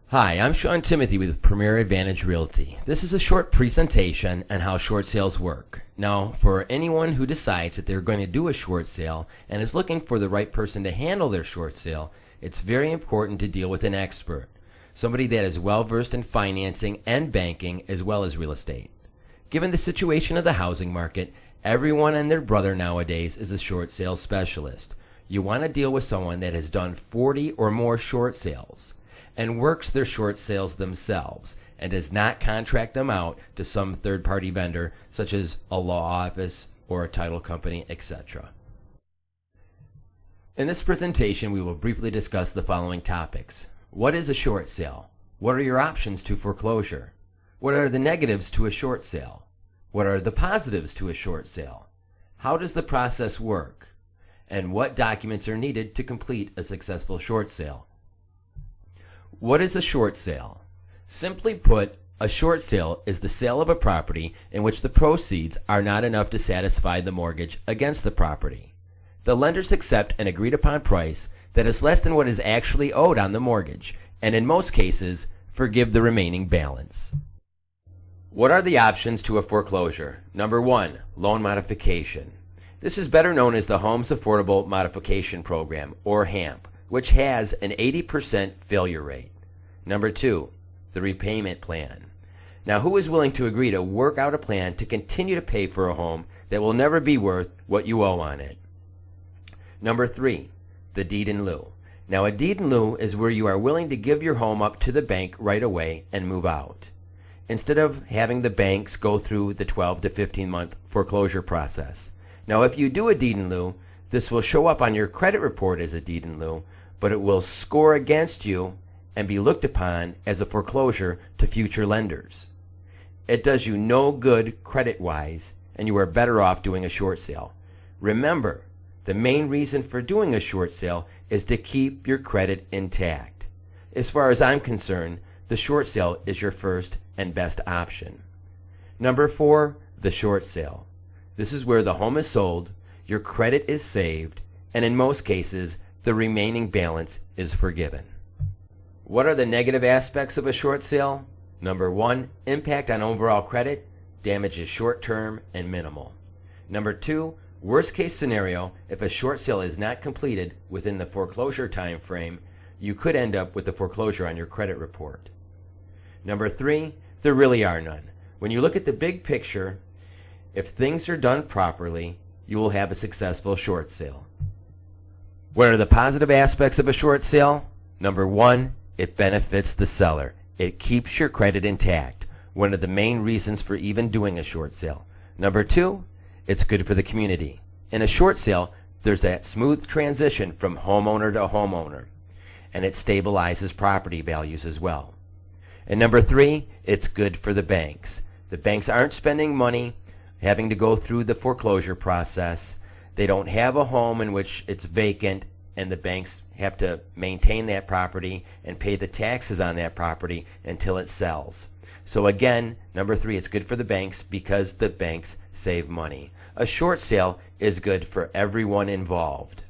Hi, I'm Sean Timothy with Premier Advantage Realty. This is a short presentation on how short sales work. Now, for anyone who decides that they're going to do a short sale and is looking for the right person to handle their short sale, it's very important to deal with an expert, somebody that is well versed in financing and banking as well as real estate. Given the situation of the housing market, everyone and their brother nowadays is a short sale specialist. You want to deal with someone that has done 40 or more short sales and works their short sales themselves and does not contract them out to some third-party vendor such as a law office or a title company, etc. In this presentation, we will briefly discuss the following topics. What is a short sale? What are your options to foreclosure? What are the negatives to a short sale? What are the positives to a short sale? How does the process work? And what documents are needed to complete a successful short sale? What is a short sale? Simply put, a short sale is the sale of a property in which the proceeds are not enough to satisfy the mortgage against the property. The lenders accept an agreed upon price that is less than what is actually owed on the mortgage, and in most cases, forgive the remaining balance. What are the options to a foreclosure? Number 1, loan modification. This is better known as the Homes Affordable Modification Program, or HAMP, which has an 80% failure rate. Number 2, the repayment plan. Now, who is willing to agree to work out a plan to continue to pay for a home that will never be worth what you owe on it? Number 3, the deed in lieu. Now, a deed in lieu is where you are willing to give your home up to the bank right away and move out, instead of having the banks go through the 12 to 15 month foreclosure process. Now, if you do a deed in lieu, this will show up on your credit report as a deed in lieu, but it will score against you and be looked upon as a foreclosure to future lenders. It does you no good credit-wise, and you are better off doing a short sale. Remember, the main reason for doing a short sale is to keep your credit intact. As far as I'm concerned, the short sale is your first and best option. Number 4, the short sale. This is where the home is sold, your credit is saved, and in most cases, the remaining balance is forgiven. What are the negative aspects of a short sale? Number 1, impact on overall credit. Damage is short-term and minimal. Number 2, worst case scenario, if a short sale is not completed within the foreclosure time frame, you could end up with a foreclosure on your credit report. Number 3, there really are none. When you look at the big picture, if things are done properly, you will have a successful short sale. What are the positive aspects of a short sale? Number 1, it benefits the seller. It keeps your credit intact, one of the main reasons for even doing a short sale. Number 2, it's good for the community. In a short sale, there's that smooth transition from homeowner to homeowner, and it stabilizes property values as well. And number 3, it's good for the banks. The banks aren't spending money having to go through the foreclosure process. They don't have a home in which it's vacant and the banks have to maintain that property and pay the taxes on that property until it sells. So again, number 3, it's good for the banks because the banks save money. A short sale is good for everyone involved.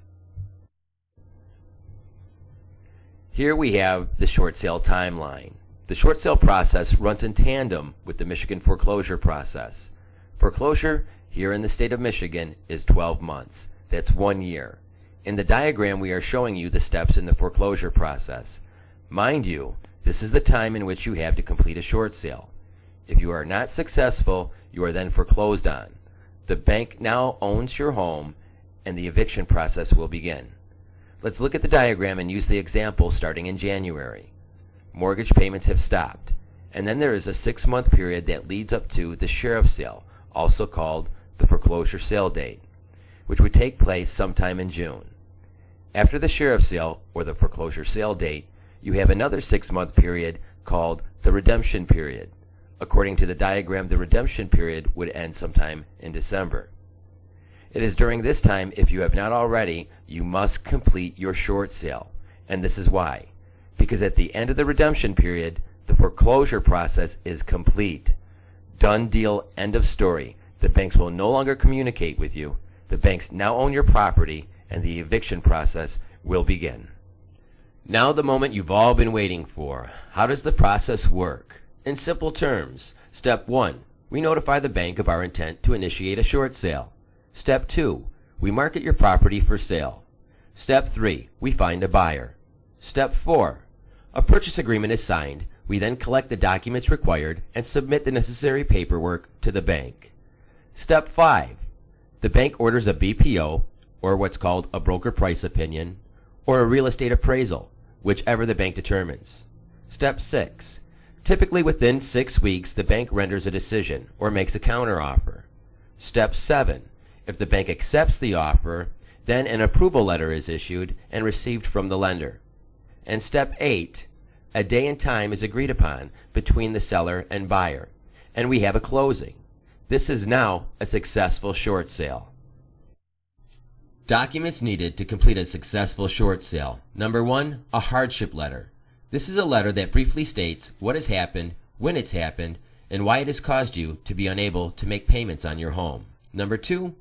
Here we have the short sale timeline. The short sale process runs in tandem with the Michigan foreclosure process. Foreclosure here in the state of Michigan is 12 months. That's 1 year. In the diagram, we are showing you the steps in the foreclosure process. Mind you, this is the time in which you have to complete a short sale. If you are not successful, you are then foreclosed on. The bank now owns your home, and the eviction process will begin. Let's look at the diagram and use the example starting in January. Mortgage payments have stopped, and then there is a 6-month period that leads up to the sheriff's sale, also called the foreclosure sale date, which would take place sometime in June. After the sheriff's sale, or the foreclosure sale date, you have another 6-month period called the redemption period. According to the diagram, the redemption period would end sometime in December. It is during this time, if you have not already, you must complete your short sale. And this is why. Because at the end of the redemption period, the foreclosure process is complete. Done deal, end of story. The banks will no longer communicate with you. The banks now own your property, and the eviction process will begin. Now the moment you've all been waiting for. How does the process work? In simple terms, step 1, we notify the bank of our intent to initiate a short sale. Step 2, we market your property for sale. Step 3, we find a buyer. Step 4, a purchase agreement is signed. We then collect the documents required and submit the necessary paperwork to the bank. Step 5, the bank orders a BPO, or what's called a broker price opinion, or a real estate appraisal, whichever the bank determines. Step 6, typically within 6 weeks, the bank renders a decision or makes a counteroffer. Step 7, if the bank accepts the offer, then an approval letter is issued and received from the lender. And step 8, a day and time is agreed upon between the seller and buyer, and we have a closing. This is now a successful short sale. Documents needed to complete a successful short sale. Number 1, a hardship letter. This is a letter that briefly states what has happened, when it's happened, and why it has caused you to be unable to make payments on your home. Number 2,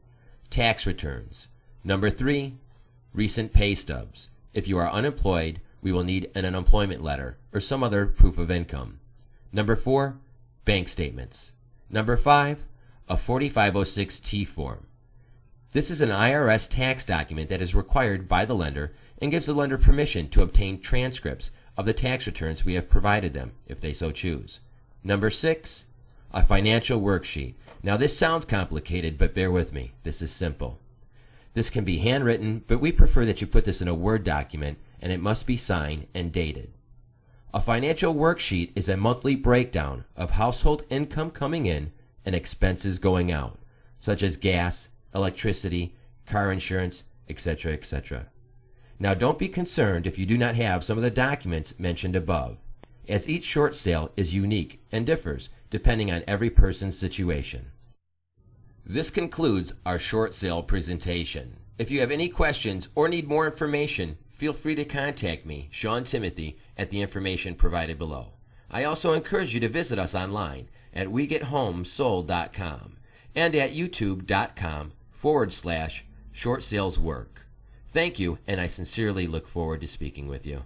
tax returns. Number 3, recent pay stubs. If you are unemployed, we will need an unemployment letter or some other proof of income. Number 4, bank statements. Number 5, a 4506T form. This is an IRS tax document that is required by the lender and gives the lender permission to obtain transcripts of the tax returns we have provided them, if they so choose. Number 6, a financial worksheet. Now this sounds complicated, but bear with me. This is simple. This can be handwritten, but we prefer that you put this in a Word document, and it must be signed and dated. A financial worksheet is a monthly breakdown of household income coming in and expenses going out, such as gas, electricity, car insurance, etc., etc. Now don't be concerned if you do not have some of the documents mentioned above, as each short sale is unique and differs depending on every person's situation. This concludes our short sale presentation. If you have any questions or need more information, feel free to contact me, Sean Timothy, at the information provided below. I also encourage you to visit us online at WeGetHomeSold.com and at YouTube.com/shortsaleswork. Thank you, and I sincerely look forward to speaking with you.